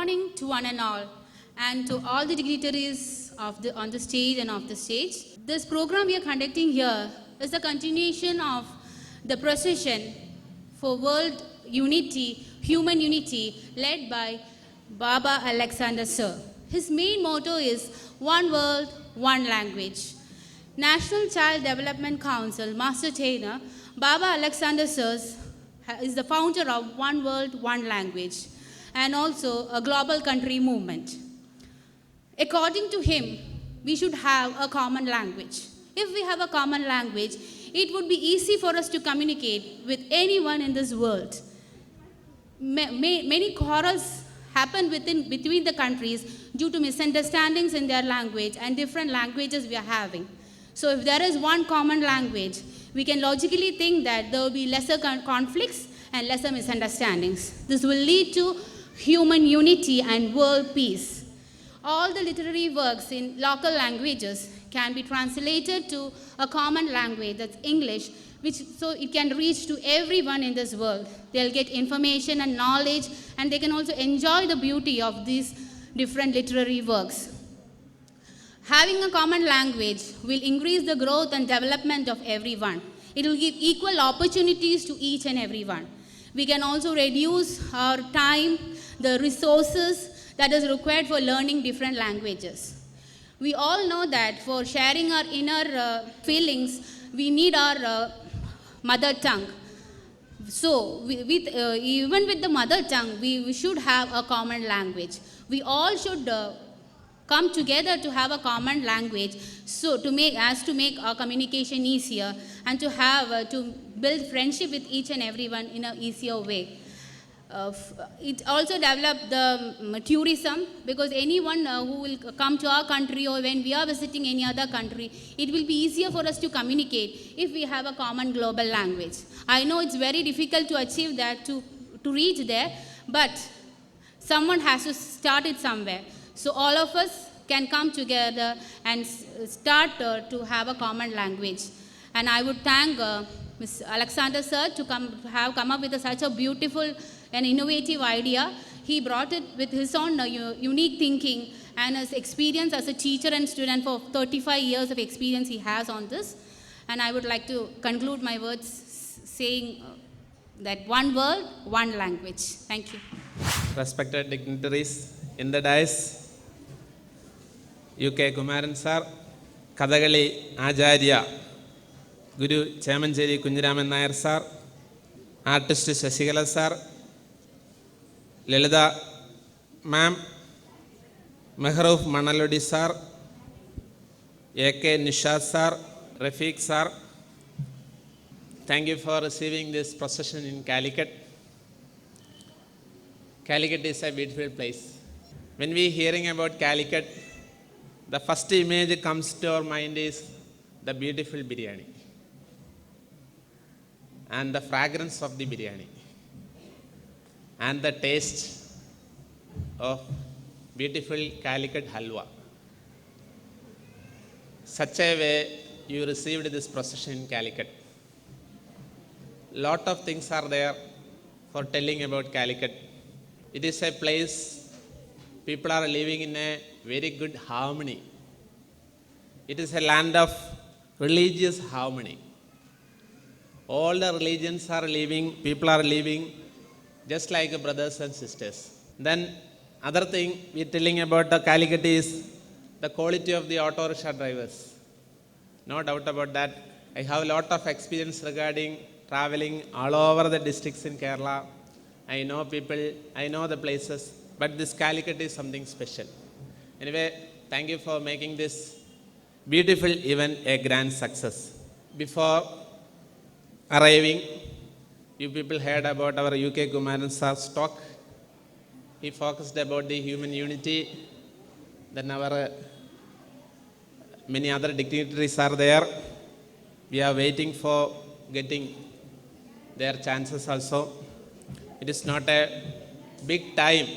morning to one and all, and to all the dignitaries on the stage and off the stage. This program we are conducting here is the continuation of the procession for world unity, human unity, led by Baba Alexander Sir. His main motto is one world, one language. National Child Development Council Master Trainer Baba Alexander Sir is the founder of One World, One Language, and also a global country movement. According to him, we should have a common language. If we have a common language, it would be easy for us to communicate with anyone in this world. Many quarrels happen between the countries due to misunderstandings in their language and different languages we are having. So if there is one common language, we can logically think that there will be lesser conflicts and lesser misunderstandings. This will lead to human unity and world peace. All the literary works in local languages can be translated to a common language, that's English, so it can reach to everyone in this world. They'll get information and knowledge, and they can also enjoy the beauty of these different literary works. Having a common language will increase the growth and development of everyone. It will give equal opportunities to each and everyone. We can also reduce our time, the resources that is required for learning different languages. We all know that for sharing our inner feelings, we need our mother tongue. So even with the mother tongue, we should have a common language. We all should come together to have a common language, so to make our communication easier and to build friendship with each and everyone in an easier way. It also developed the tourism, because anyone who will come to our country or when we are visiting any other country, it will be easier for us to communicate if we have a common global language. I know it's very difficult to achieve that, to reach there, but someone has to start it somewhere. So all of us can come together and start to have a common language. And I would thank Ms. Alexander Sir to have come up with such a beautiful and innovative idea. He brought it with his own unique thinking and his experience as a teacher and student. For 35 years of experience he has on this. And I would like to conclude my words saying that one world, one language. Thank you. Respected dignitaries in the dais, UK Kumaran Sir, Kathakali Acharya, Guru Chemancheri Kunjiraman Nair Sir, Artist Shasigala Sir, Lalitha Ma'am, Mehroof Manalodi Sir, A.K. Nishad Sir, Rafiq Sir, thank you for receiving this procession in Calicut. Calicut is a beautiful place. When we are hearing about Calicut, the first image comes to our mind is the beautiful biryani and the fragrance of the biryani and the taste of beautiful Calicut halwa. Such a way you received this procession in Calicut. Lot of things are there for telling about Calicut. It is a place people are living in a very good harmony. It is a land of religious harmony. All the religions are living, people are living just like brothers and sisters. Then other thing we are telling about the Calicut is the quality of the auto rickshaw drivers. No doubt about that. I have a lot of experience regarding traveling all over the districts in Kerala. I know people, I know the places, but this Calicut is something special. Anyway, thank you for making this beautiful event a grand success. Before arriving, you people heard about our UK Kumaran Sir's talk. He focused about the human unity. Then our many other dignitaries are there. We are waiting for getting their chances also. It is not a big time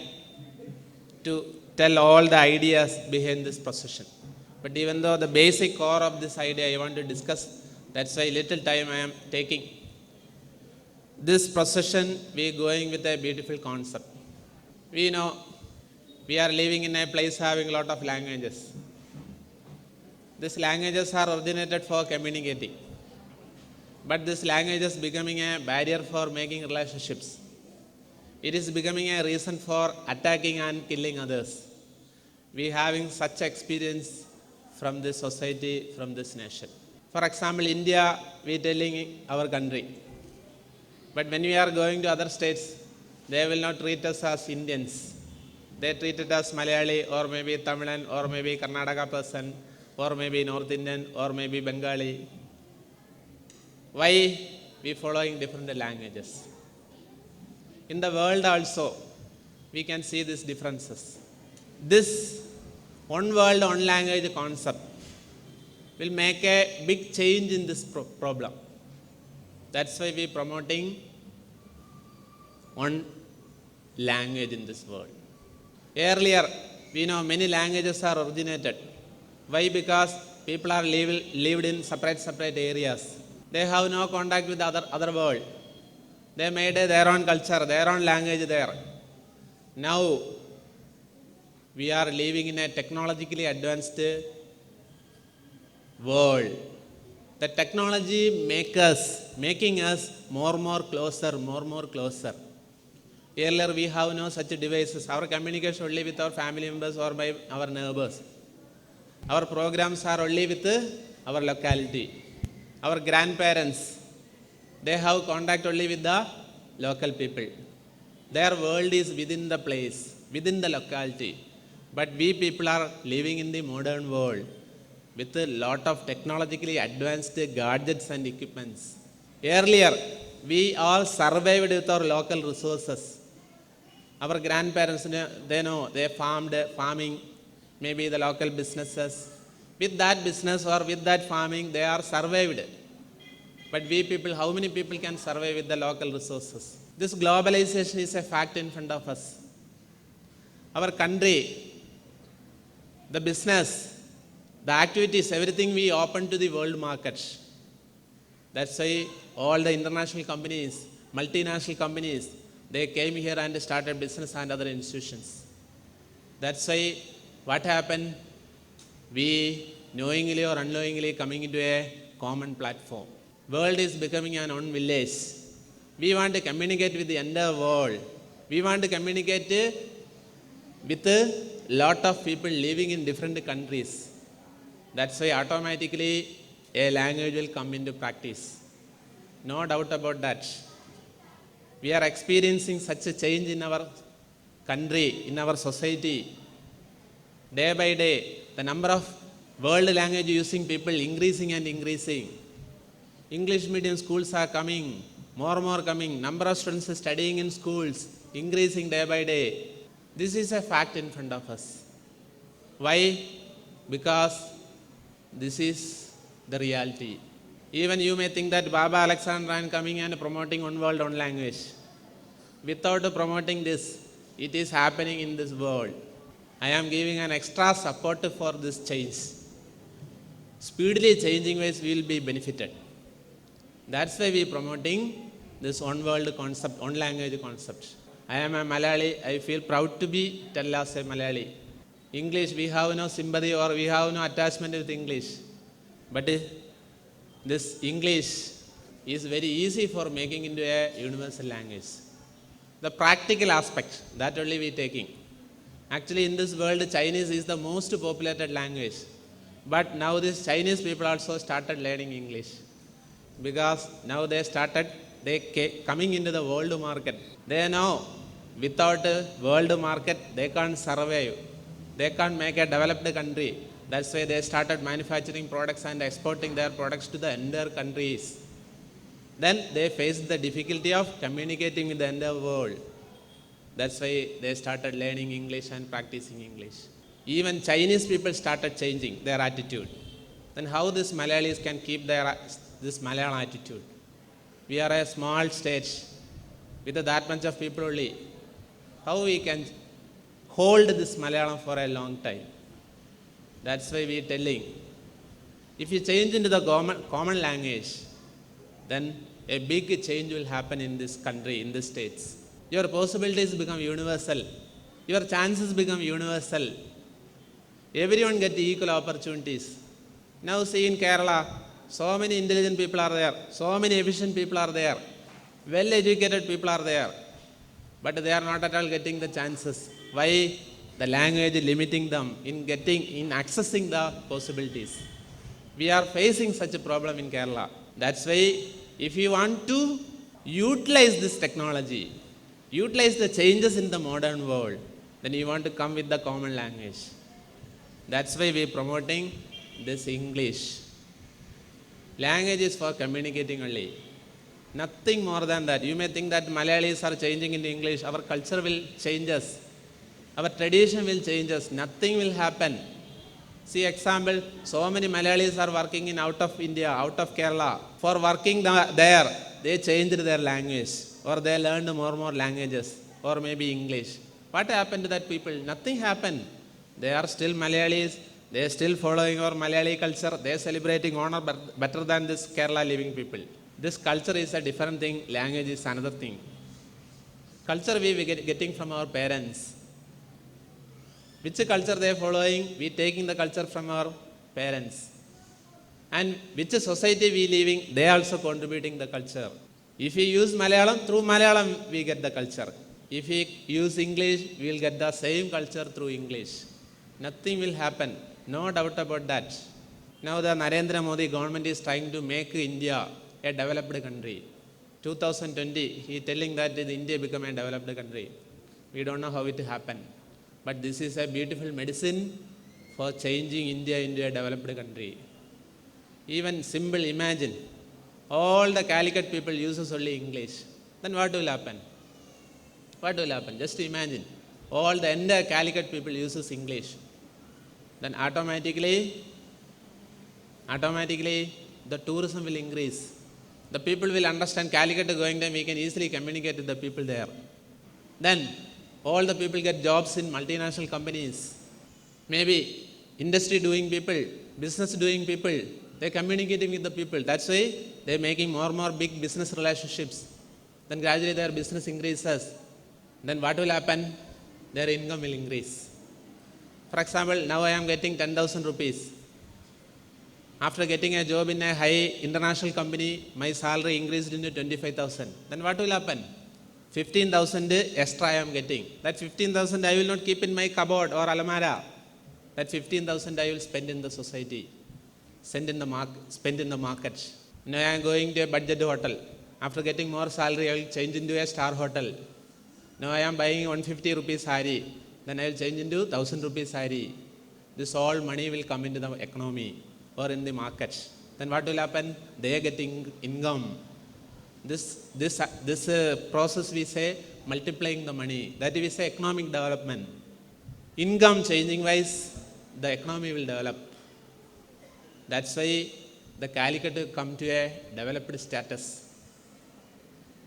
to tell all the ideas behind this procession. But even though the basic core of this idea I want to discuss, that's why little time I am taking. This procession, we are going with a beautiful concept. We know We are living in a place having a lot of languages. These languages are originated for communicating. But this language is becoming a barrier for making relationships. It is becoming a reason for attacking and killing others. We having such experience from this society, from this nation. For example, India, we telling our country. But when we are going to other states, they will not treat us as Indians. They treat us Malayali or maybe Tamilan or maybe Karnataka person or maybe North Indian or maybe Bengali. Why we following different languages? In the world also, we can see these differences. This one world, one language concept will make a big change in this problem. That's why we promoting one language in this world. Earlier, we know many languages are originated. Why? Because people are lived in separate areas. They have no contact with the other world. They made their own culture, their own language there. Now, we are living in a technologically advanced world. The technology making us more closer. Earlier we have no such devices. Our communication only with our family members or by our neighbors. Our programs are only with our locality. Our grandparents, they have contact only with the local people. Their world is within the place, within the locality. But we people are living in the modern world with a lot of technologically advanced gadgets and equipments. Earlier, we all survived with our local resources. Our grandparents, they farming, maybe the local businesses. With that business or with that farming, they are survived. But we people, how many people can survive with the local resources? This globalization is a fact in front of us. Our country, the business, the activities, everything we open to the world market. That's why all the international companies, multinational companies, they came here and started business and other institutions. That's why what happened? We knowingly or unknowingly coming into a common platform. World is becoming an own village. We want to communicate with the entire world. We want to communicate with a lot of people living in different countries. That's why automatically a language will come into practice. No doubt about that. We are experiencing such a change in our country, in our society. Day by day, the number of world language using people increasing and increasing. English medium schools are coming, more coming. Number of students studying in schools increasing day by day. This is a fact in front of us. Why? Because this is the reality. Even you may think that Baba Alexandran coming and promoting one world, one language. Without promoting this, it is happening in this world. I am giving an extra support for this change. Speedily changing ways we will be benefited. That's why we are promoting this one world concept, one language concept. I am a Malayali. I feel proud to be tell as a Malayali. English, we have no sympathy or we have no attachment with English. But this English is very easy for making into a universal language. The practical aspect, that only we are taking. Actually, in this world, Chinese is the most populated language. But now these Chinese people also started learning English. Because now they coming into the world market. They know without a world market, they can't survive. They can't make a developed country. That's why they started manufacturing products and exporting their products to the entire countries. Then they faced the difficulty of communicating with the entire world. That's why they started learning English and practicing English. Even Chinese people started changing their attitude. Then how these Malayalis can keep this Malayalam attitude? We are a small state with that much of people only. How we can hold this Malayalam for a long time? That's why we are telling. If you change into the common language, then a big change will happen in this country, in the states. Your possibilities become universal. your chances become universal. Everyone get equal opportunities. Now see in Kerala, so many intelligent people are there, so many efficient people are there, well-educated people are there, but they are not at all getting the chances. Why? The language is limiting them in accessing the possibilities. We are facing such a problem in Kerala. That's why if you want to utilize this technology, utilize the changes in the modern world, then you want to come with the common language. That's why we are promoting this English. Language is for communicating only. Nothing more than that. You may think that Malayalis are changing into English. Our culture will change us. Our tradition will change us. Nothing will happen. See example, so many Malayalis are working in out of India, out of Kerala. For working there, they changed their language or they learned more languages or maybe English. What happened to that people? Nothing happened. They are still Malayalis. They are still following our Malayali culture. They are celebrating honor better than this Kerala living people. This culture is a different thing. Language is another thing. Culture we getting from our parents. Which culture they are following? We taking the culture from our parents. And which society we living? They also contributing the culture. If we use Malayalam, through Malayalam we get the culture. If we use English, we will get the same culture through English. Nothing will happen. No doubt about that. Now the Narendra Modi government is trying to make India a developed country. 2020, he is telling that India become a developed country. We don't know how it happened. But this is a beautiful medicine for changing India into a developed country. Even simple, imagine, all the Calicut people uses only English. Then what will happen? What will happen? Just imagine, all the entire Calicut people uses English. Then automatically the tourism will increase. The people will understand Calicut going there, we can easily communicate with the people there. Then all the people get jobs in multinational companies. Maybe industry doing people, business doing people, they are communicating with the people. That's why they are making more big business relationships. Then gradually their business increases. Then what will happen? Their income will increase. For example, now I am getting 10,000 rupees. After getting a job in a high international company, my salary increased into 25,000. Then what will happen? 15,000 extra I am getting. That 15,000 I will not keep in my cupboard or alamara. That 15,000 I will spend in the society, spend in the market. Now I am going to a budget hotel. After getting more salary, I will change into a star hotel. Now I am buying 150 rupees saree. Then I will change into 1,000 rupees saree. This all money will come into the economy or in the market. Then what will happen? They are getting income. This process we say multiplying the money. That we say economic development. Income changing wise, the economy will develop. That's why the Calicut will come to a developed status.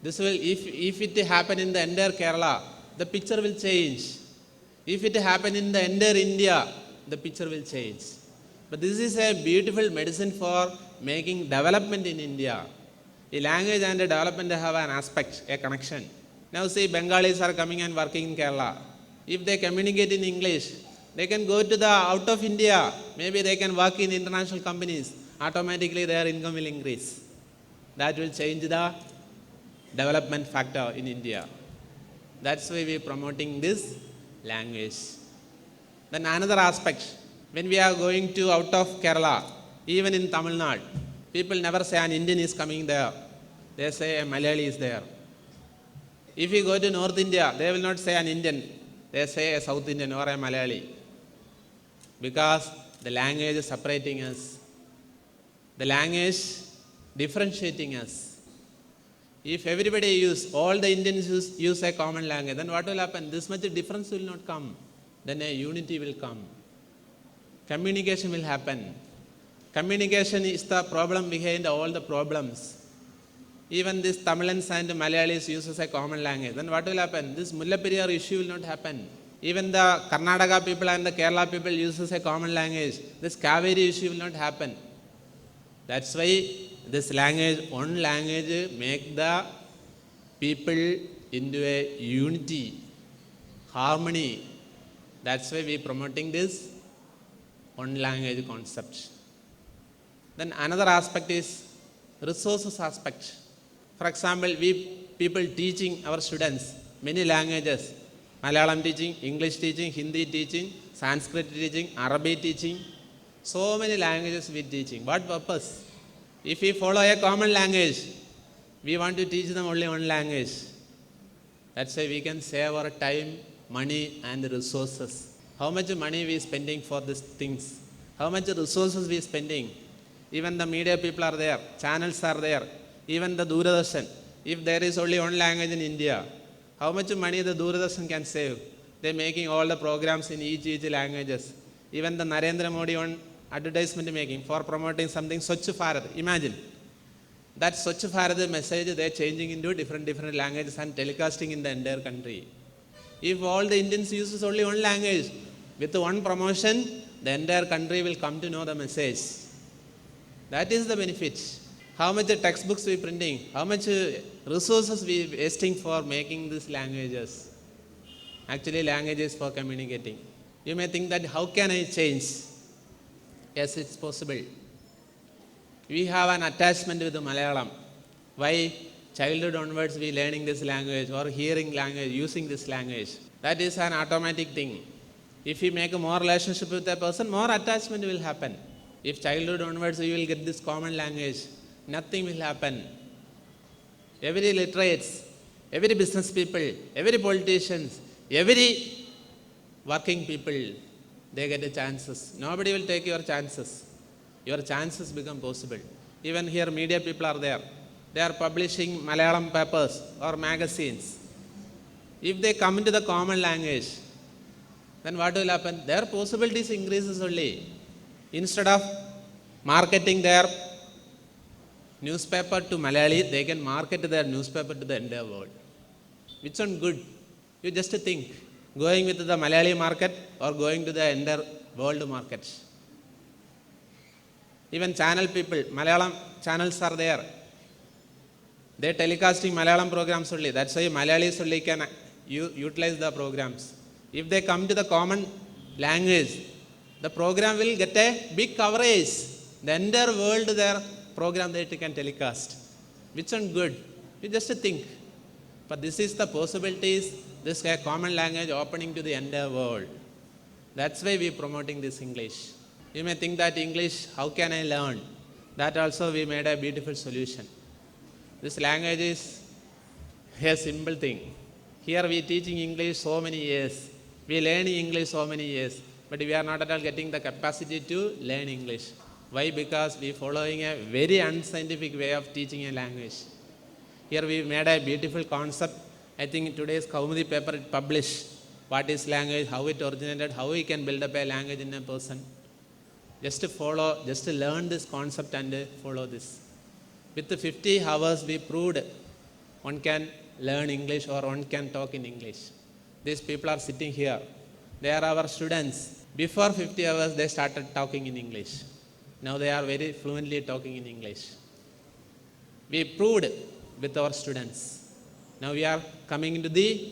This will, if it happen in the entire Kerala, the picture will change. If it happen in the entire India, the picture will change. But this is a beautiful medicine for making development in India. The language and the development have an aspect, a connection. Now see, Bengalis are coming and working in Kerala. If they communicate in English, they can go to the out of India. Maybe they can work in international companies. Automatically their income will increase. That will change the development factor in India. That's why we are promoting this language. Then another aspect, when we are going to out of Kerala, even in Tamil Nadu, people never say an Indian is coming there. They say a Malayali is there. If you go to North India, they will not say an Indian. They say a South Indian or a Malayali. Because the language is separating us. The language differentiating us. If everybody all the Indians use a common language, then what will happen? This much difference will not come. Then a unity will come. Communication will happen. Communication is the problem behind all the problems. Even this Tamilans and Malayalis uses a common language. Then what will happen? This Mullaperiyar issue will not happen. Even the Karnataka people and the Kerala people uses a common language. This Kaveri issue will not happen. That's why this language, one language, make the people into a unity. harmony. That's why we are promoting this one language concept. Then another aspect is resources aspect. For example, we people teaching our students many languages. Malayalam teaching, English teaching, Hindi teaching, Sanskrit teaching, Arabic teaching. So many languages we teaching. What purpose? If we follow a common language, we want to teach them only one language. That's why we can save our time, money and resources. How much money we spending for these things? How much resources we spending? Even the media people are there, channels are there, even the Doordarshan. If there is only one language in India, how much money the Doordarshan can save? They're making all the programs in each languages. Even the Narendra Modi on advertisement making for promoting something Swachh Bharat. Imagine that Swachh Bharat message they're changing into different languages and telecasting in the entire country. If all the Indians uses only one language, with one promotion, the entire country will come to know the message. That is the benefit. How much textbooks we printing? How much resources we wasting for making these languages? Actually, language is for communicating. You may think that how can I change? Yes, it's possible. We have an attachment with the Malayalam. Why childhood onwards we learning this language or hearing language, using this language? That is an automatic thing. If we make a more relationship with a person, more attachment will happen. If childhood onwards you will get this common language, nothing will happen. Every literates, every business people, every politicians, every working people, they get the chances. Nobody will take your chances. Your chances become possible. Even here media people are there. They are publishing Malayalam papers or magazines. If they come into the common language, then what will happen? Their possibilities increases only. Instead of marketing their newspaper to Malayali, they can market their newspaper to the entire world. Which one good? You just think, going with the Malayali market or going to the entire world market. Even channel people, Malayalam channels are there. They are telecasting Malayalam programs only. That's why Malayalis only can utilize the programs. If they come to the common language, the program will get a big coverage. The entire world their program that can telecast. Which one good? You just think. But this is the possibilities, this common language opening to the entire world. That's why we are promoting this English. You may think that English, how can I learn? That also we made a beautiful solution. This language is a simple thing. Here we are teaching English so many years. We are learning English so many years. But we are not at all getting the capacity to learn English. Why? Because we are following a very unscientific way of teaching a language. Here we made a beautiful concept. I think today's Kaumudi paper it published. What is language, how it originated, how we can build up a language in a person. Just to follow, just to learn this concept and follow this. With the 50 hours we proved one can learn English or one can talk in English. These people are sitting here. They are our students. Before 50 hours they started talking in English. Now they are very fluently talking in English. We proved with our students. Now we are coming into the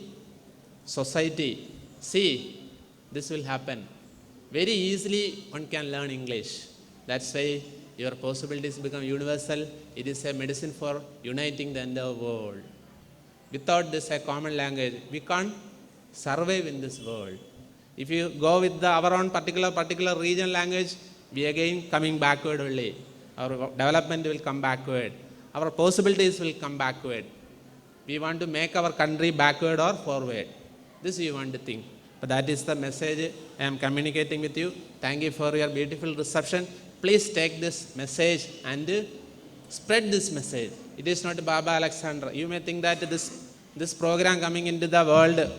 society. See, this will happen. Very easily one can learn English. That's why your possibilities become universal. It is a medicine for uniting the entire world. Without this a common language, we can't survive in this world. If you go with our own particular regional language, we again coming backward only. Our development will come backward. Our possibilities will come backward. We want to make our country backward or forward. This you want to think. But that is the message I am communicating with you. Thank you for your beautiful reception. Please take this message and spread this message. It is not Baba Alexander. You may think that this program coming into the world,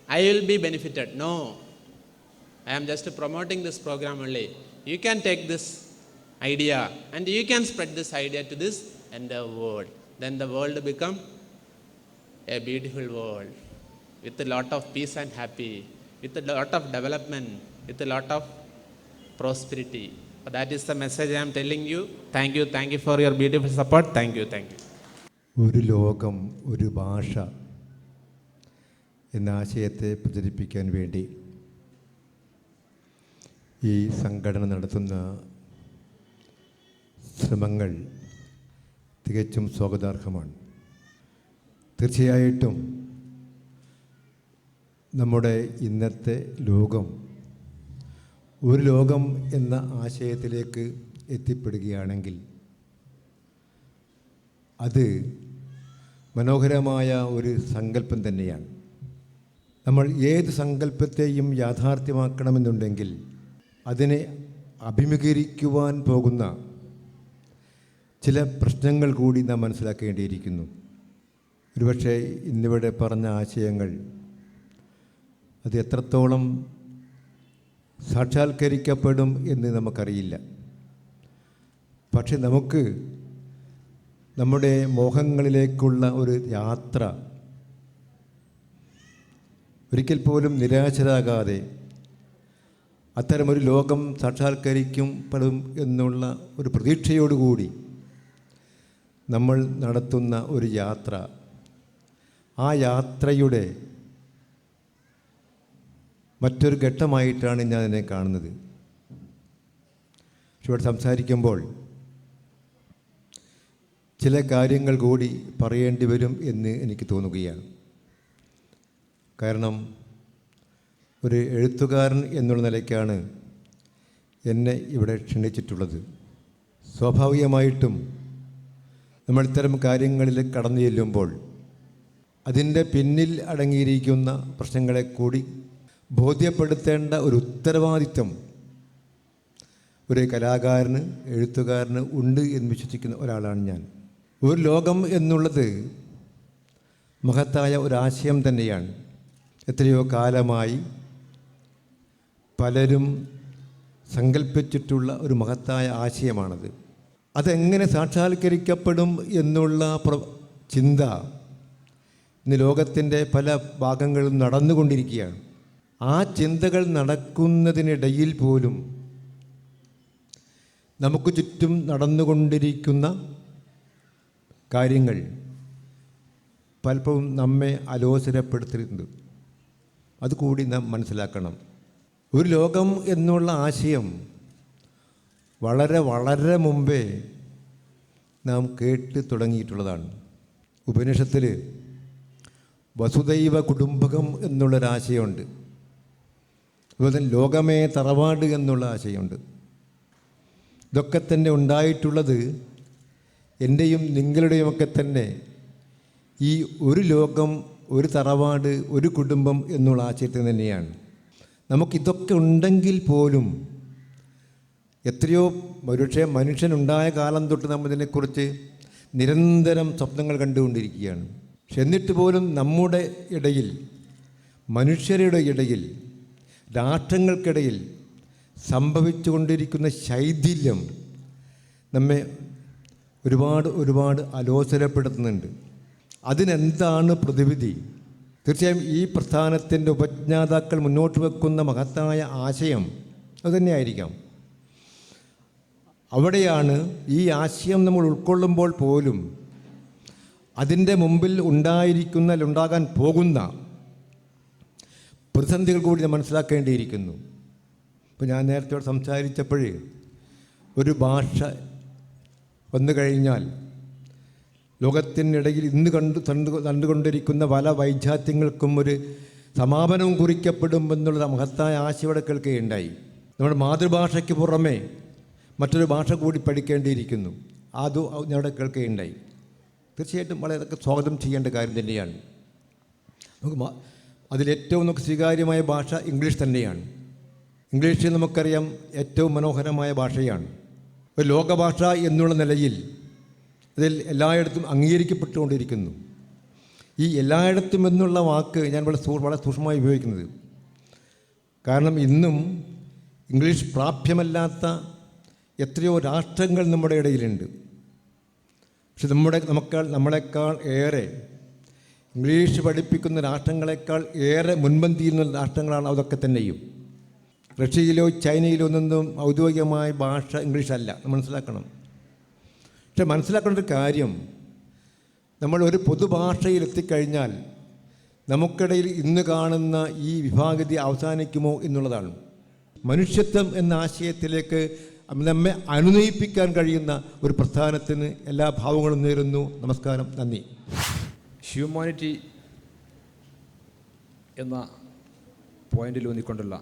I will be benefited. No. I am just promoting this program only. You can take this idea and you can spread this idea to this entire world. Then the world become a beautiful world with a lot of peace and happy, with a lot of development, with a lot of prosperity. But that is the message I am telling you. Thank you for your beautiful support. Thank you. ഒരു ലോകം, ഒരു ഭാഷ എന്ന ആശയത്തെ പ്രചരിപ്പിക്കാൻ വേണ്ടി ഈ സംഘടന നടത്തുന്ന ശ്രമങ്ങൾ തികച്ചും സ്വാഗതാർഹമാണ്. തീർച്ചയായിട്ടും നമ്മുടെ ഇന്നത്തെ ലോകം ഒരു ലോകം എന്ന ആശയത്തിലേക്ക് എത്തിപ്പെടുകയാണെങ്കിൽ അത് മനോഹരമായ ഒരു സങ്കല്പം തന്നെയാണ്. നമ്മൾ ഏത് സങ്കല്പത്തെയും യാഥാർത്ഥ്യമാക്കണമെന്നുണ്ടെങ്കിൽ അതിനെ അഭിമുഖീകരിക്കുവാൻ പോകുന്ന ചില പ്രശ്നങ്ങൾ കൂടി നാം മനസ്സിലാക്കേണ്ടിയിരിക്കുന്നു. ഒരുപക്ഷെ ഇന്നിവിടെ പറഞ്ഞ ആശയങ്ങൾ അത് എത്രത്തോളം സാക്ഷാത്കരിക്കപ്പെടും എന്ന് നമുക്കറിയില്ല. പക്ഷെ നമുക്ക് നമ്മുടെ മോഹങ്ങളിലേക്കുള്ള ഒരു യാത്ര ഒരിക്കൽ പോലും നിരാശരാകാതെ അത്തരമൊരു ലോകം സാക്ഷാത്കരിക്കപ്പെടും എന്നുള്ള ഒരു പ്രതീക്ഷയോടുകൂടി നമ്മൾ നടത്തുന്ന ഒരു യാത്ര, ആ യാത്രയുടെ മറ്റൊരു ഘട്ടമായിട്ടാണ് ഞാൻ അതിനെ കാണുന്നത്. പക്ഷെ ഇവിടെ സംസാരിക്കുമ്പോൾ ചില കാര്യങ്ങൾ കൂടി പറയേണ്ടി വരും എന്ന് എനിക്ക് തോന്നുകയാണ്. കാരണം ഒരു എഴുത്തുകാരൻ എന്നുള്ള നിലയ്ക്കാണ് എന്നെ ഇവിടെ ക്ഷണിച്ചിട്ടുള്ളത്. സ്വാഭാവികമായിട്ടും നമ്മൾ ഇത്തരം കാര്യങ്ങളിൽ കടന്നു ചെല്ലുമ്പോൾ അതിൻ്റെ പിന്നിൽ അടങ്ങിയിരിക്കുന്ന പ്രശ്നങ്ങളെ കൂടി ബോധ്യപ്പെടുത്തേണ്ട ഒരു ഉത്തരവാദിത്വം ഒരു കലാകാരന്, എഴുത്തുകാരന് ഉണ്ട് എന്ന് വിശ്വസിക്കുന്ന ഒരാളാണ് ഞാൻ. ഒരു ലോകം എന്നുള്ളത് മഹത്തായ ഒരാശയം തന്നെയാണ്. എത്രയോ കാലമായി പലരും സങ്കല്പിച്ചിട്ടുള്ള ഒരു മഹത്തായ ആശയമാണത്. അതെങ്ങനെ സാക്ഷാത്കരിക്കപ്പെടും എന്നുള്ള ചിന്ത ഇന്ന് ലോകത്തിൻ്റെ പല ഭാഗങ്ങളിലും നടന്നുകൊണ്ടിരിക്കുകയാണ്. ആ ചിന്തകൾ നടക്കുന്നതിനിടയിൽ പോലും നമുക്ക് ചുറ്റും നടന്നുകൊണ്ടിരിക്കുന്ന കാര്യങ്ങൾ പലപ്പോഴും നമ്മെ അലോസരപ്പെടുത്തുന്നുണ്ട്. അതുകൂടി നാം മനസ്സിലാക്കണം. ഒരു ലോകം എന്നുള്ള ആശയം വളരെ വളരെ മുമ്പേ നാം കേട്ട് തുടങ്ങിയിട്ടുള്ളതാണ്. ഉപനിഷത്തിൽ വസുദൈവ കുടുംബകം എന്നുള്ളൊരാശയമുണ്ട്. അതുപോലെ തന്നെ ലോകമേ തറവാട് എന്നുള്ള ആശയമുണ്ട്. ഇതൊക്കെ തന്നെ ഉണ്ടായിട്ടുള്ളത് എൻ്റെയും നിങ്ങളുടെയുമൊക്കെ തന്നെ ഈ ഒരു ലോകം, ഒരു തറവാട്, ഒരു കുടുംബം എന്നുള്ള ആശയത്തിൽ തന്നെയാണ്. നമുക്കിതൊക്കെ ഉണ്ടെങ്കിൽ പോലും എത്രയോ ഒരുപക്ഷെ മനുഷ്യനുണ്ടായ കാലം തൊട്ട് നമ്മൾ ഇതിനെക്കുറിച്ച് നിരന്തരം സ്വപ്നങ്ങൾ കണ്ടുകൊണ്ടിരിക്കുകയാണ്. പക്ഷെ എന്നിട്ട് പോലും നമ്മുടെ ഇടയിൽ, മനുഷ്യരുടെ ഇടയിൽ, രാഷ്ട്രങ്ങൾക്കിടയിൽ സംഭവിച്ചു കൊണ്ടിരിക്കുന്ന ശൈഥില്യം നമ്മെ ഒരുപാട് അലോസരപ്പെടുത്തുന്നുണ്ട്. അതിനെന്താണ് പ്രതിവിധി? തീർച്ചയായും ഈ പ്രസ്ഥാനത്തിൻ്റെ ഉപജ്ഞാതാക്കൾ മുന്നോട്ട് വെക്കുന്ന മഹത്തായ ആശയം അതുതന്നെയായിരിക്കാം. അവിടെയാണ് ഈ ആശയം നമ്മൾ ഉൾക്കൊള്ളുമ്പോൾ പോലും അതിൻ്റെ മുമ്പിൽ ഉണ്ടാകാൻ പോകുന്ന പ്രതിസന്ധികൾ കൂടി മനസ്സിലാക്കേണ്ടിയിരിക്കുന്നു. ഇപ്പോൾ ഞാൻ നേരത്തെ സംസാരിച്ചപ്പോൾ ഒരു ഭാഷ വന്നു കഴിഞ്ഞാൽ ലോകത്തിനിടയിൽ ഇന്ന് കണ്ടുകൊണ്ടിരിക്കുന്ന പല വൈജാത്യങ്ങൾക്കും ഒരു സമാപനവും കുറിക്കപ്പെടുമെന്നുള്ള മഹത്തായ ആശയം ഇവിടെ കേൾക്കുകയുണ്ടായി. നമ്മുടെ മാതൃഭാഷയ്ക്ക് പുറമെ മറ്റൊരു ഭാഷ കൂടി പഠിക്കേണ്ടിയിരിക്കുന്നു. അതും ഞങ്ങളുടെ കേൾക്കുകയുണ്ടായി. തീർച്ചയായിട്ടും വളരെ സ്വാഗതം ചെയ്യേണ്ട കാര്യം തന്നെയാണ്. നമുക്ക് അതിലേറ്റവും നമുക്ക് സ്വീകാര്യമായ ഭാഷ ഇംഗ്ലീഷ് തന്നെയാണ്. ഇംഗ്ലീഷ് നമുക്കറിയാം ഏറ്റവും മനോഹരമായ ഭാഷയാണ്. ഒരു ലോകഭാഷ എന്നുള്ള നിലയിൽ അതിൽ എല്ലായിടത്തും അംഗീകരിക്കപ്പെട്ടുകൊണ്ടിരിക്കുന്നു. ഈ എല്ലായിടത്തും എന്നുള്ള വാക്ക് ഞാൻ വളരെ സൂക്ഷ്മമായി ഉപയോഗിക്കുന്നത്. കാരണം ഇന്നും ഇംഗ്ലീഷ് പ്രാപ്യമല്ലാത്ത എത്രയോ രാഷ്ട്രങ്ങൾ നമ്മുടെ ഇടയിലുണ്ട്. പക്ഷെ നമ്മളെക്കാൾ ഏറെ ഇംഗ്ലീഷ് പഠിപ്പിക്കുന്ന രാഷ്ട്രങ്ങളെക്കാൾ ഏറെ മുൻപന്തിയിൽ രാഷ്ട്രങ്ങളാണ് അതൊക്കെ തന്നെയും. റഷ്യയിലോ ചൈനയിലോ ഒന്നും ഔദ്യോഗികമായ ഭാഷ ഇംഗ്ലീഷല്ല, മനസ്സിലാക്കണം. പക്ഷെ മനസ്സിലാക്കേണ്ട ഒരു കാര്യം, നമ്മൾ ഒരു പൊതുഭാഷയിൽ എത്തിക്കഴിഞ്ഞാൽ നമുക്കിടയിൽ ഇന്ന് കാണുന്ന ഈ വിഭാഗീയത അവസാനിക്കുമോ എന്നുള്ളതാണ്. മനുഷ്യത്വം എന്ന ആശയത്തിലേക്ക് നമ്മെ അനുനയിപ്പിക്കാൻ കഴിയുന്ന ഒരു പ്രസ്ഥാനത്തിന് എല്ലാ ഭാവങ്ങളും നേരുന്നു. നമസ്കാരം, നന്ദി. ഹ്യൂമാനിറ്റി എന്ന പോയിന്റിൽ ഊന്നിക്കൊണ്ടുള്ള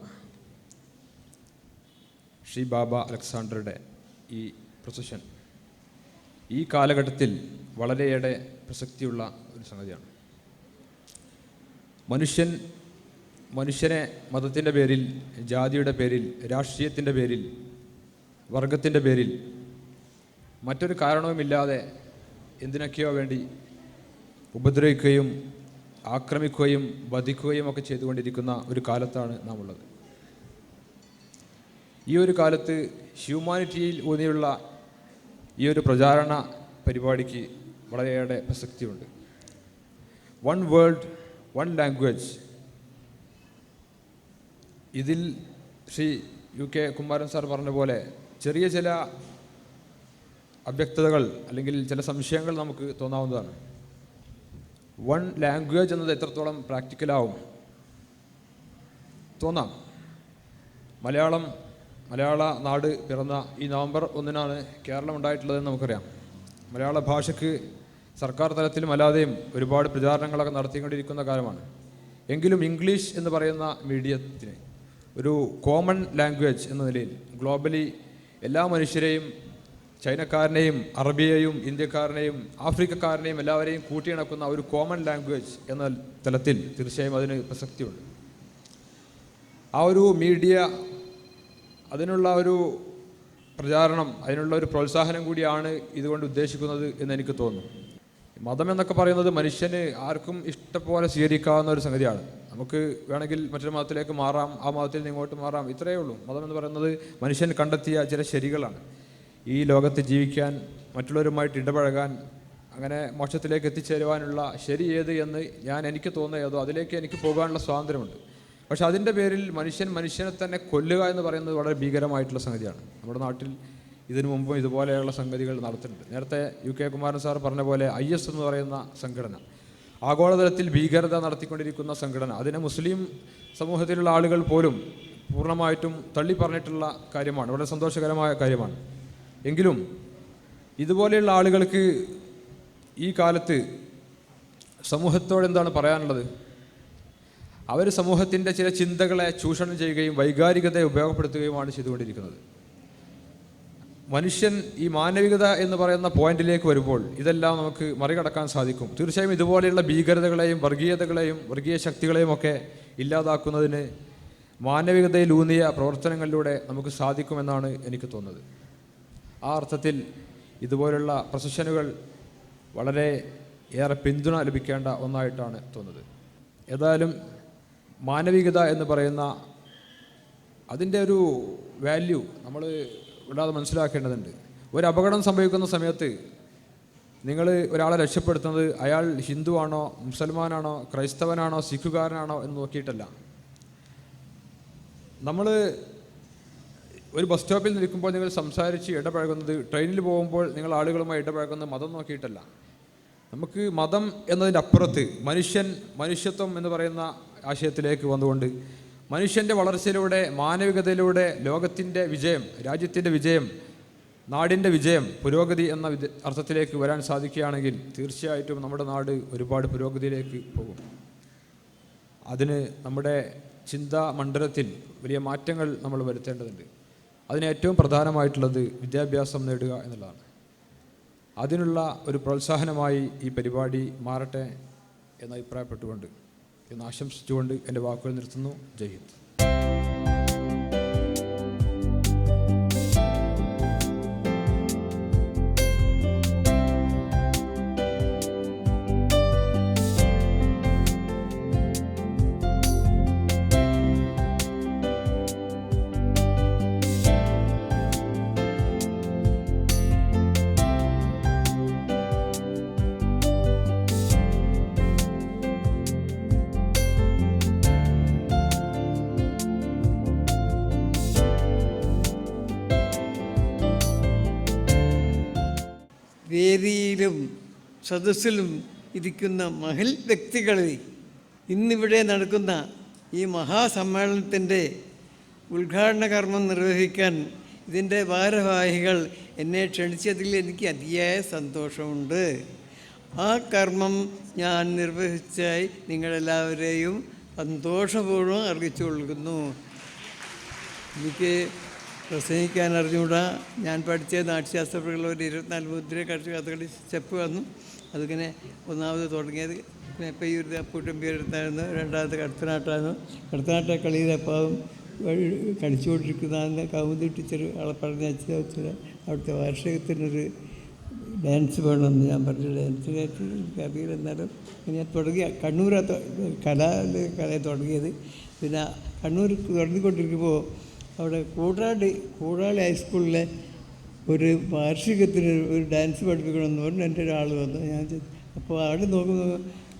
ശ്രീ ബാബ അലക്സാണ്ടറുടെ ഈ പ്രൊസഷൻ ഈ കാലഘട്ടത്തിൽ വളരെയേറെ പ്രസക്തിയുള്ള ഒരു സംഗതിയാണ്. മനുഷ്യനെ മതത്തിൻ്റെ പേരിൽ, ജാതിയുടെ പേരിൽ, രാഷ്ട്രീയത്തിൻ്റെ പേരിൽ, വർഗത്തിൻ്റെ പേരിൽ മറ്റൊരു കാരണവുമില്ലാതെ എന്തിനൊക്കെയോ വേണ്ടി ഉപദ്രവിക്കുകയും ആക്രമിക്കുകയും വധിക്കുകയും ഒക്കെ ചെയ്തുകൊണ്ടിരിക്കുന്ന ഒരു കാലത്താണ് നാം ഉള്ളത്. ഈ ഒരു കാലത്ത് ഹ്യൂമാനിറ്റിയിൽ ഊന്നിയുള്ള ഈ ഒരു പ്രചാരണ പരിപാടിക്ക് വളരെയേറെ പ്രസക്തിയുണ്ട്. One world, one language. ഇതിൽ ശ്രീ UK കുമാരൻ സാർ പറഞ്ഞ പോലെ ചെറിയ ചില അവ്യക്തതകൾ അല്ലെങ്കിൽ ചില സംശയങ്ങൾ നമുക്ക് തോന്നാവുന്നതാണ്. വൺ ലാംഗ്വേജ് എന്നത് എത്രത്തോളം പ്രാക്ടിക്കലാവും തോന്നാം. മലയാള നാട് പിറന്ന ഈ നവംബർ 1 കേരളം ഉണ്ടായിട്ടുള്ളതെന്ന് നമുക്കറിയാം. മലയാള ഭാഷയ്ക്ക് സർക്കാർ തലത്തിലും അല്ലാതെയും ഒരുപാട് പ്രചാരണങ്ങളൊക്കെ നടത്തിക്കൊണ്ടിരിക്കുന്ന കാലമാണ്. എങ്കിലും ഇംഗ്ലീഷ് എന്ന് പറയുന്ന മീഡിയത്തിന് ഒരു കോമൺ ലാംഗ്വേജ് എന്ന നിലയിൽ ഗ്ലോബലി എല്ലാ മനുഷ്യരെയും, ചൈനക്കാരനെയും അറബിയെയും ഇന്ത്യക്കാരനെയും ആഫ്രിക്കക്കാരനെയും എല്ലാവരെയും കൂട്ടിയിണക്കുന്ന ഒരു കോമൺ ലാംഗ്വേജ് എന്ന തലത്തിൽ തീർച്ചയായും അതിന് പ്രസക്തിയുണ്ട്. ആ ഒരു മീഡിയ, അതിനുള്ള ഒരു പ്രചാരണം, അതിനുള്ള ഒരു പ്രോത്സാഹനം കൂടിയാണ് ഇതുകൊണ്ട് ഉദ്ദേശിക്കുന്നത് എന്ന് എനിക്ക് തോന്നുന്നു. മതം എന്നൊക്കെ പറയുന്നത് മനുഷ്യന് ആർക്കും ഇഷ്ടംപോലെ സ്വീകരിക്കാവുന്ന ഒരു സംഗതിയാണ്. നമുക്ക് വേണമെങ്കിൽ മറ്റൊരു മതത്തിലേക്ക് മാറാം, ആ മതത്തിൽ നിന്ന് ഇങ്ങോട്ട് മാറാം, ഇത്രയേ ഉള്ളൂ. മതം എന്ന് പറയുന്നത് മനുഷ്യൻ കണ്ടെത്തിയ ചില ശരികളാണ്. ഈ ലോകത്ത് ജീവിക്കാൻ, മറ്റുള്ളവരുമായിട്ട് ഇടപഴകാൻ, അങ്ങനെ മോക്ഷത്തിലേക്ക് എത്തിച്ചേരുവാനുള്ള ശരി ഏത് എന്ന് എനിക്ക് തോന്നുന്ന ഏതോ അതിലേക്ക് എനിക്ക് പോകാനുള്ള സ്വാതന്ത്ര്യമുണ്ട്. പക്ഷെ അതിൻ്റെ പേരിൽ മനുഷ്യനെ തന്നെ കൊല്ലുക എന്ന് പറയുന്നത് വളരെ ഭീകരമായിട്ടുള്ള സംഗതിയാണ്. നമ്മുടെ നാട്ടിൽ ഇതിനു മുമ്പും ഇതുപോലെയുള്ള സംഗതികൾ നടത്തുന്നുണ്ട്. നേരത്തെ UK കുമാരൻ സാർ പറഞ്ഞ പോലെ IS എന്ന് പറയുന്ന സംഘടന ആഗോളതലത്തിൽ ഭീകരത നടത്തിക്കൊണ്ടിരിക്കുന്ന സംഘടന, അതിനെ മുസ്ലിം സമൂഹത്തിലുള്ള ആളുകൾ പോലും പൂർണ്ണമായിട്ടും തള്ളി പറഞ്ഞിട്ടുള്ള കാര്യമാണ്. വളരെ സന്തോഷകരമായ കാര്യമാണ്. എങ്കിലും ഇതുപോലെയുള്ള ആളുകൾക്ക് ഈ കാലത്ത് സമൂഹത്തോട് എന്താണ് പറയാനുള്ളത്? അവർ സമൂഹത്തിൻ്റെ ചില ചിന്തകളെ ചൂഷണം ചെയ്യുകയും വൈകാരികതയെ ഉപയോഗപ്പെടുത്തുകയുമാണ് ചെയ്തുകൊണ്ടിരിക്കുന്നത്. മനുഷ്യൻ ഈ മാനവികത എന്ന് പറയുന്ന പോയിന്റിലേക്ക് വരുമ്പോൾ ഇതെല്ലാം നമുക്ക് മറികടക്കാൻ സാധിക്കും. തീർച്ചയായും ഇതുപോലെയുള്ള ഭീകരതകളെയും വർഗീയതകളെയും വർഗീയ ശക്തികളെയും ഒക്കെ ഇല്ലാതാക്കുന്നതിന് മാനവികതയിലൂന്നിയ പ്രവർത്തനങ്ങളിലൂടെ നമുക്ക് സാധിക്കുമെന്നാണ് എനിക്ക് തോന്നുന്നത്. ആ അർത്ഥത്തിൽ ഇതുപോലുള്ള പ്രൊസഷനുകൾ വളരെ ഏറെ പിന്തുണ ലഭിക്കേണ്ട ഒന്നായിട്ടാണ് തോന്നുന്നത്. ഏതായാലും മാനവികത എന്ന് പറയുന്ന അതിൻ്റെ ഒരു വാല്യൂ നമ്മൾ വിടാതെ മനസ്സിലാക്കേണ്ടതുണ്ട്. ഒരു അപകടം സംഭവിക്കുന്ന സമയത്ത് നിങ്ങൾ ഒരാളെ രക്ഷപ്പെടുത്തുന്നത് അയാൾ ഹിന്ദുവാണോ, മുസൽമാനാണോ, ക്രൈസ്തവനാണോ, സിഖുകാരനാണോ എന്ന് നോക്കിയിട്ടല്ല. നമ്മൾ ഒരു ബസ് സ്റ്റോപ്പിൽ നിൽക്കുമ്പോൾ നിങ്ങൾ സംസാരിച്ച് ഇടപഴകുന്നത്, ട്രെയിനിൽ പോകുമ്പോൾ നിങ്ങൾ ആളുകളുമായി ഇടപഴകുന്നത് മതം നോക്കിയിട്ടല്ല. നമുക്ക് മതം എന്നതിൻ്റെ അപ്പുറത്ത് മനുഷ്യത്വം എന്ന് പറയുന്ന ആശയത്തിലേക്ക് വന്നുകൊണ്ട് മനുഷ്യൻ്റെ വളർച്ചയിലൂടെ, മാനവികതയിലൂടെ ലോകത്തിൻ്റെ വിജയം, രാജ്യത്തിൻ്റെ വിജയം, നാടിൻ്റെ വിജയം, പുരോഗതി എന്ന അർത്ഥത്തിലേക്ക് വരാൻ സാധിക്കുകയാണെങ്കിൽ തീർച്ചയായിട്ടും നമ്മുടെ നാട് ഒരുപാട് പുരോഗതിയിലേക്ക് പോകും. അതിന് നമ്മുടെ ചിന്താ മണ്ഡലത്തിൽ വലിയ മാറ്റങ്ങൾ നമ്മൾ വരുത്തേണ്ടതുണ്ട്. അതിന് ഏറ്റവും പ്രധാനമായിട്ടുള്ളത് വിദ്യാഭ്യാസം നേടുക എന്നുള്ളതാണ്. അതിനുള്ള ഒരു പ്രോത്സാഹനമായി ഈ പരിപാടി മാറട്ടെ എന്ന് അഭിപ്രായപ്പെട്ടുകൊണ്ട്, എന്ന് ആശംസിച്ചുകൊണ്ട് എൻ്റെ വാക്കുകൾ നിർത്തുന്നു. ജയ് ഹിന്ദ്. വേദിയിലും സദസ്സിലും ഇരിക്കുന്ന മഹൽ വ്യക്തികളെ ഇന്നിവിടെ നടക്കുന്ന ഈ മഹാസമ്മേളനത്തിൻ്റെ ഉദ്ഘാടന കർമ്മം നിർവഹിക്കാൻ ഇതിൻ്റെ ഭാരവാഹികൾ എന്നെ ക്ഷണിച്ചതിൽ എനിക്ക് അതിയായ സന്തോഷമുണ്ട്. ആ കർമ്മം ഞാൻ നിർവഹിച്ചായി നിങ്ങളെല്ലാവരെയും സന്തോഷപൂർവ്വം അറിയിച്ചു കൊടുക്കുന്നു. എനിക്ക് പ്രസംഗിക്കാൻ അറിഞ്ഞുകൂടാ. ഞാൻ പഠിച്ച നാട്യശാസ്ത്രപ്രകടനം ഒരു 24 മുദ്ര കഥകളി സ്റ്റെപ്പ് വന്നു. അതിങ്ങനെ ഒന്നാമത് തുടങ്ങിയത് പെയ്യൂർ പൂട്ടമ്പേരെടുത്തായിരുന്നു, രണ്ടാമത് കടത്തനാട്ടായിരുന്നു. കടത്തനാട്ട കളിയിൽ അപ്പം കളിച്ചുകൊണ്ടിരിക്കുന്ന കൗമുദി ടീച്ചർ ആളെ പറഞ്ഞ വെച്ചാൽ അവിടുത്തെ വാർഷികത്തിനൊരു ഡാൻസ് വേണമെന്ന് ഞാൻ പറഞ്ഞു. ഡാൻസിനെ അറിയില്ല, എന്നാലും ഞാൻ തുടങ്ങിയ കണ്ണൂർ കലയെ തുടങ്ങിയത്. പിന്നെ കണ്ണൂർ തുടങ്ങിക്കൊണ്ടിരിക്കുമ്പോൾ അവിടെ കൂടാളി ഹൈസ്കൂളിലെ ഒരു വാർഷികത്തിന് ഒരു ഡാൻസ് പഠിപ്പിക്കണമെന്ന് പറഞ്ഞു. എൻ്റെ ഒരാൾ വന്നു. ഞാൻ അപ്പോൾ അവിടെ നോക്കുമ്പോൾ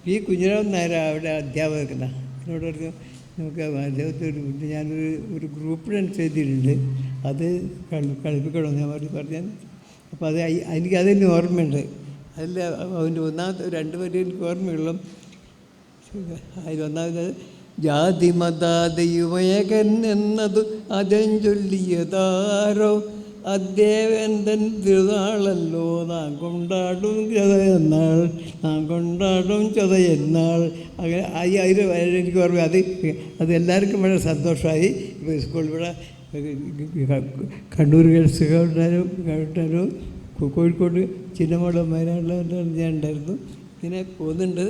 പി കുഞ്ഞിരാമൻ നായർ അവിടെ അധ്യാപകനാണ്. എന്നോട് പറഞ്ഞു നമുക്ക് അദ്ദേഹത്തെ ഞാനൊരു ഗ്രൂപ്പ് ഡാൻസ് എഴുതിയിട്ടുണ്ട്, അത് കളിപ്പിക്കണമെന്ന് ഞാൻ പറഞ്ഞാൽ. അപ്പോൾ അത് എനിക്കതിന് ഓർമ്മയുണ്ട്. അതിൽ അതിൻ്റെ ഒന്നാമത്തെ 2 വരി എനിക്ക് ഓർമ്മയുള്ളൂ. അതിലൊന്നാമത് ജാതി മതാദൈവയകൻ എന്നതു അതൻ ചൊല്ലിയതാരോ അദ്ദേവന്തൻ തിരുനാളല്ലോ നാം കൊണ്ടാടും ചതയെന്നാൾ, നാം കൊണ്ടാടും ചതയെന്നാൾ. അങ്ങനെ അതിൽ എനിക്ക് ഓർമ്മ. അത് എല്ലാവർക്കും വളരെ സന്തോഷമായി. ഇപ്പോൾ സ്കൂളിൽ ഇവിടെ കണ്ണൂർ ഗേൾസ് കണ്ടാലും കോഴിക്കോട് ചിന്നമോളം വയനാട്ടിലും ഞാൻ ഉണ്ടായിരുന്നു. ഇങ്ങനെ പോകുന്നുണ്ട്.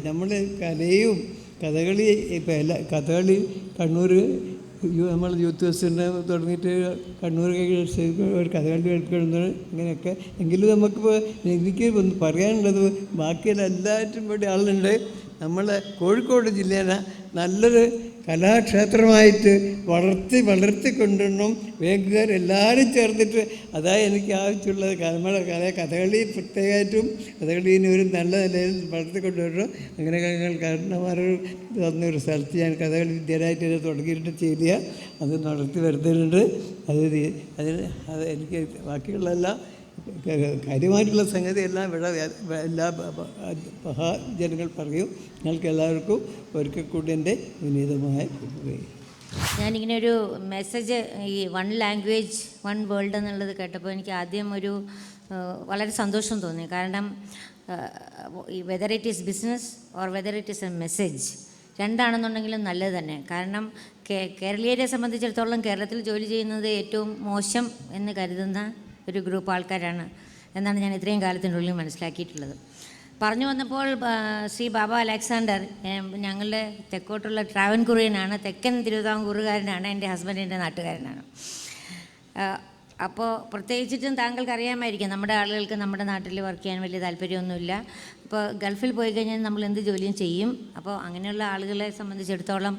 നമ്മൾ കലയും കഥകളി ഇപ്പം കഥകളി കണ്ണൂർ നമ്മൾ യൂത്ത് ഫെസ്റ്റിന് തുടങ്ങിയിട്ട് കണ്ണൂർ ഒരു കഥകളി കേൾക്കുന്നത് അങ്ങനെയൊക്കെ. എങ്കിലും നമുക്കിപ്പോൾ എനിക്ക് ഒന്ന് പറയാനുള്ളത് ബാക്കിയുള്ള എല്ലാറ്റിനും വേണ്ടി ആളുണ്ട്. നമ്മളെ കോഴിക്കോട് ജില്ലയിലെ നല്ലൊരു കലാക്ഷേത്രമായിട്ട് വളർത്തി കൊണ്ടുവരണം. വേഗക്കാരെല്ലാവരും ചേർന്നിട്ട് അതായത് എനിക്ക് ആവശ്യമുള്ളത്. നമ്മളെ കഥകളി പ്രത്യേകമായിട്ടും കഥകളീനെ ഒരു നല്ല നിലയിൽ വളർത്തിക്കൊണ്ടുവരണം. അങ്ങനെ കാരണന്മാർ തന്നൊരു സ്ഥലത്ത് ഞാൻ കഥകളി വിദ്യാലയമായിട്ട് തുടങ്ങിയിട്ട് ചെയ്യുക. അത് നടത്തി വരുത്തുന്നുണ്ട്. അത് എനിക്ക് ബാക്കിയുള്ളതെല്ലാം കാര്യമായിട്ടുള്ള സംഗതി എല്ലാം ഇവിടെ എല്ലാ മഹാജനങ്ങൾ പറയും. ഞങ്ങൾക്ക് എല്ലാവർക്കും ഒരിക്കൽ കൂടി എൻ്റെ വിനീതമായ ഞാനിങ്ങനെ ഒരു മെസ്സേജ് ഈ 1 ലാംഗ്വേജ് 1 വേൾഡ് എന്നുള്ളത് കേട്ടപ്പോൾ എനിക്ക് ആദ്യം വളരെ സന്തോഷം തോന്നി. കാരണം whether it is business or whether it is a message, രണ്ടാണെന്നുണ്ടെങ്കിലും നല്ലത് തന്നെ. കാരണം കേരളീയരെ സംബന്ധിച്ചിടത്തോളം കേരളത്തിൽ ജോലി ചെയ്യുന്നത് ഏറ്റവും മോശം എന്ന് കരുതുന്ന ഒരു ഗ്രൂപ്പ് ആൾക്കാരാണ് എന്നാണ് ഞാൻ ഇത്രയും കാലത്തിനുള്ളിൽ മനസ്സിലാക്കിയിട്ടുള്ളത്. പറഞ്ഞു വന്നപ്പോൾ ശ്രീ ബാബ അലക്സാണ്ടർ ഞങ്ങളുടെ തെക്കോട്ടുള്ള ട്രാവൻകൂറിയനാണ്, തെക്കൻ തിരുവിതാംകൂറുകാരനാണ്. എൻ്റെ ഹസ്ബൻഡിൻ്റെ നാട്ടുകാരനാണ്. അപ്പോൾ പ്രത്യേകിച്ചിട്ടും താങ്കൾക്ക് അറിയാമായിരിക്കും, നമ്മുടെ ആളുകൾക്ക് നമ്മുടെ നാട്ടിൽ വർക്ക് ചെയ്യാൻ വലിയ താല്പര്യമൊന്നുമില്ല. ഇപ്പോൾ ഗൾഫിൽ പോയി കഴിഞ്ഞാൽ നമ്മൾ എന്ത് ജോലിയും ചെയ്യും. അപ്പോൾ അങ്ങനെയുള്ള ആളുകളെ സംബന്ധിച്ചിടത്തോളം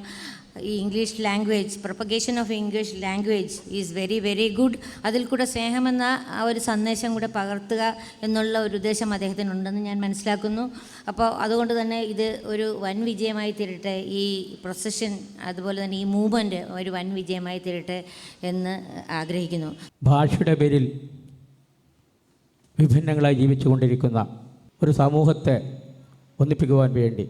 ഈ English language, propagation of English language is very very good. അതിൽ കൂടെ സ്നേഹമെന്ന ആ ഒരു സന്ദേശം കൂടെ പകർത്തുക എന്നുള്ള ഒരു ഉദ്ദേശം അദ്ദേഹത്തിനുണ്ടെന്ന് ഞാൻ മനസ്സിലാക്കുന്നു. അപ്പോൾ അതുകൊണ്ട് തന്നെ ഇത് ഒരു വൻ വിജയമായി തീരട്ടെ. ഈ പ്രൊസഷൻ അതുപോലെ തന്നെ ഈ മൂവ്മെൻറ്റ് ഒരു വൻ വിജയമായി തീരട്ടെ എന്ന് ആഗ്രഹിക്കുന്നു. ഭാഷയുടെ പേരിൽ വിഭിന്നങ്ങളായി ജീവിച്ചുകൊണ്ടിരിക്കുന്ന ഒരു സമൂഹത്തെ ഒന്നിപ്പിക്കുവാൻ വേണ്ടി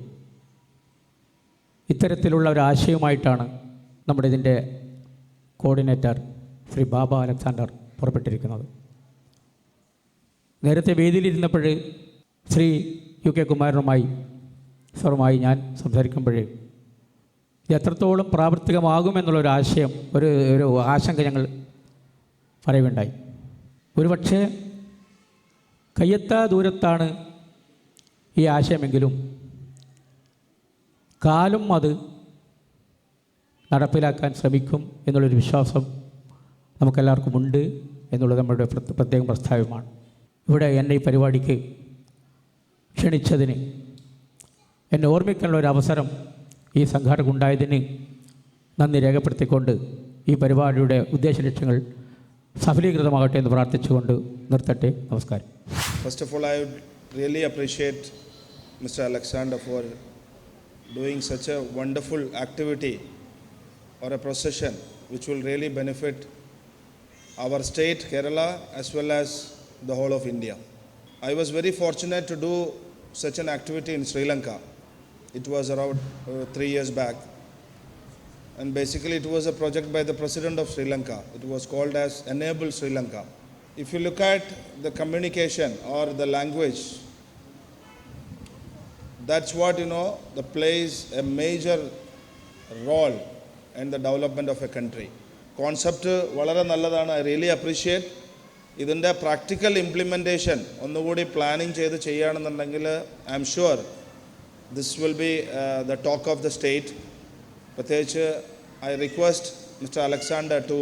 ഇത്തരത്തിലുള്ള ഒരു ആശയവുമായിട്ടാണ് നമ്മുടെ ഇതിൻ്റെ കോർഡിനേറ്റർ ശ്രീ ബാബ അലക്സാണ്ടർ പുറപ്പെട്ടിരിക്കുന്നത്. നേരത്തെ വേദിയിലിരുന്നപ്പോൾ ശ്രീ UK കുമാരനുമായി സാറുമായി ഞാൻ സംസാരിക്കുമ്പോൾ ഇത് എത്രത്തോളം പ്രാവർത്തികമാകുമെന്നുള്ളൊരു ആശയം ഒരു ആശങ്ക ഞങ്ങൾ പറയുകയുണ്ടായി. ഒരുപക്ഷെ കയ്യെത്താ ദൂരത്താണ് ഈ ആശയമെങ്കിലും കാലം അത് നടപ്പിലാക്കാൻ ശ്രമിക്കും എന്നുള്ളൊരു വിശ്വാസം നമുക്കെല്ലാവർക്കും ഉണ്ട് എന്നുള്ളത് നമ്മുടെ പ്രത്യേകം പ്രസ്താവ്യമാണ്. ഇവിടെ എന്നെ ഈ പരിപാടിക്ക് ക്ഷണിച്ചതിന്, എന്നെ ഓർമ്മിക്കാനുള്ള ഒരു അവസരം ഈ സംഘാടകരുണ്ടായതിന് നന്ദി രേഖപ്പെടുത്തിക്കൊണ്ട് ഈ പരിപാടിയുടെ ഉദ്ദേശലക്ഷ്യങ്ങൾ സഫലീകൃതമാകട്ടെ എന്ന് പ്രാർത്ഥിച്ചുകൊണ്ട് നിർത്തട്ടെ. നമസ്കാരം. First of all, I would really appreciate Mr. Alexander for doing such a wonderful activity or a procession which will really benefit our state, Kerala, as well as the whole of India. I was very fortunate to do such an activity in Sri Lanka It was around 3 years back. And basically it was a project by the President of Sri Lanka. It was called as Enable Sri Lanka. If you look at the communication or the language, that's what, that plays a major role in the development of a country. Concept വളരെ നല്ലതാണ്. I really appreciate. ഇതിൻ്റെ practical implementation ഒന്നുകൂടി planning ചെയ്ത് ചെയ്യുകയാണെന്നുണ്ടെങ്കിൽ I'm sure this will be the talk of the state. പ്രത്യേകിച്ച് I request mister Alexander to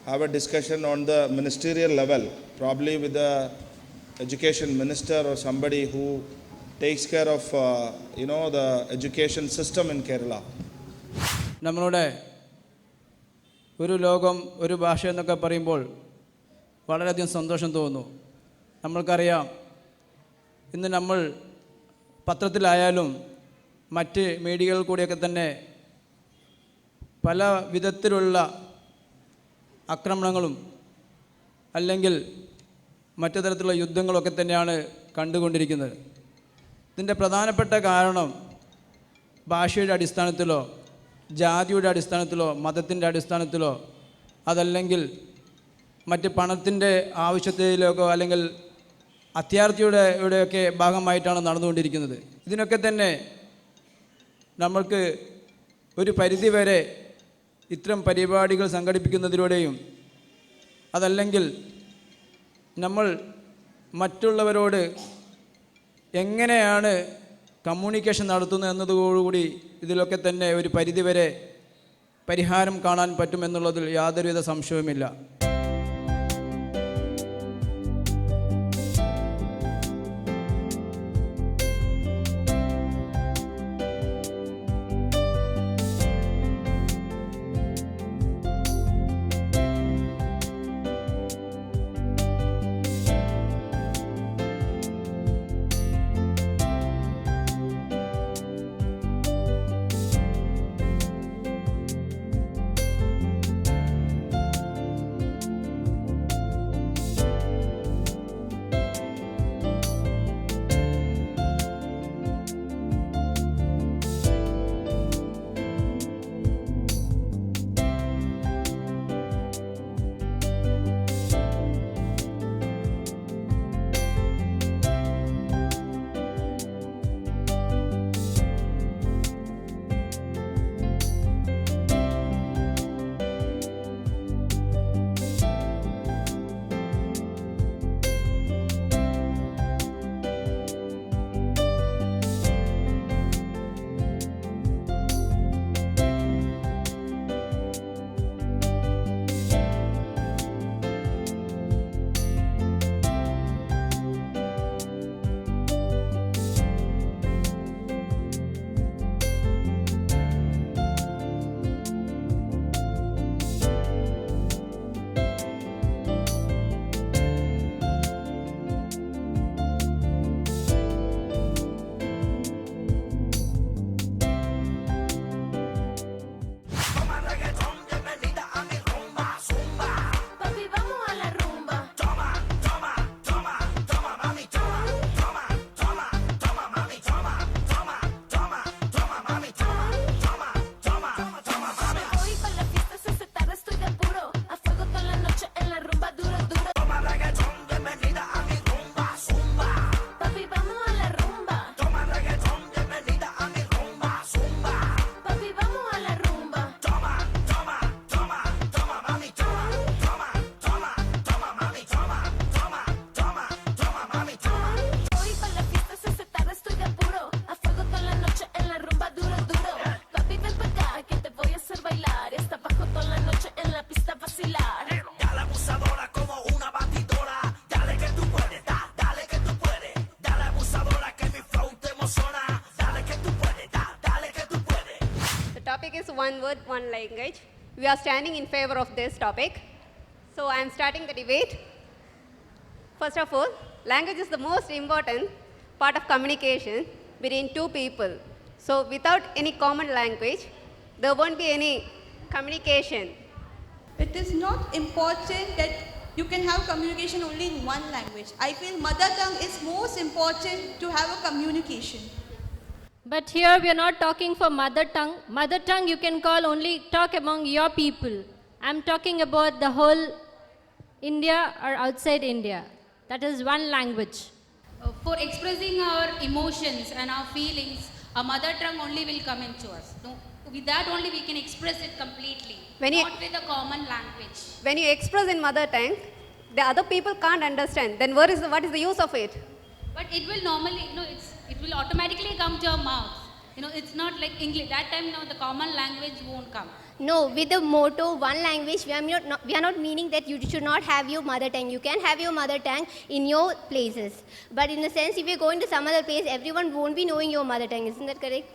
have a discussion on the ministerial level, probably with the education minister or somebody who takes care of, the education system in Kerala. നമ്മളുടെ ഒരു ലോകം ഒരു ഭാഷ എന്നൊക്കെ പറയുമ്പോൾ വളരെയധികം സന്തോഷം തോന്നുന്നു. നമ്മൾക്കറിയാം, ഇന്ന് നമ്മൾ പത്രത്തിലായാലും മറ്റ് മീഡിയകളിൽ കൂടിയൊക്കെ തന്നെ പല വിധത്തിലുള്ള ആക്രമണങ്ങളും അല്ലെങ്കിൽ മറ്റു തരത്തിലുള്ള യുദ്ധങ്ങളൊക്കെ തന്നെയാണ് കണ്ടുകൊണ്ടിരിക്കുന്നത്. ഇതിൻ്റെ പ്രധാനപ്പെട്ട കാരണം ഭാഷയുടെ അടിസ്ഥാനത്തിലോ ജാതിയുടെ അടിസ്ഥാനത്തിലോ മതത്തിൻ്റെ അടിസ്ഥാനത്തിലോ അതല്ലെങ്കിൽ മറ്റ് പണത്തിൻ്റെ ആവശ്യത്തിലൊക്കെ അല്ലെങ്കിൽ അത്യാർത്ഥിയുടെയൊക്കെ ഭാഗമായിട്ടാണ് നടന്നുകൊണ്ടിരിക്കുന്നത്. ഇതിനൊക്കെ തന്നെ നമ്മൾക്ക് ഒരു പരിധിവരെ ഇത്തരം പരിപാടികൾ സംഘടിപ്പിക്കുന്നതിലൂടെയും അതല്ലെങ്കിൽ നമ്മൾ മറ്റുള്ളവരോട് എങ്ങനെയാണ് കമ്മ്യൂണിക്കേഷൻ നടത്തുന്നത് എന്നതോടുകൂടി ഇതിലൊക്കെ തന്നെ ഒരു പരിധിവരെ പരിഹാരം കാണാൻ പറ്റുമെന്നുള്ളതിൽ യാതൊരുവിധ സംശയവുമില്ല. One word, one language. We are standing in favor of this topic. So I am starting the debate. First of all, language is the most important part of communication between two people. So without any common language, there won't be any communication. It is not important that you can have communication only in one language. I feel mother tongue is most important to have a communication. But here we are not talking for mother tongue. Mother tongue you can call only talk among your people. I'm talking about the whole India or outside India. That is one language. For expressing our emotions and our feelings, our mother tongue only will come into us. No, with that only we can express it completely, not with a common language. When you express in mother tongue, the other people can't understand. Then what is the use of it? But it will normally, it will automatically come to our mouth. It's not like English. That time, the common language won't come. No, with the motto one language, we are not meaning that you should not have your mother tongue. You can have your mother tongue in your places. But in a sense, if you go into some other place, everyone won't be knowing your mother tongue. Isn't that correct?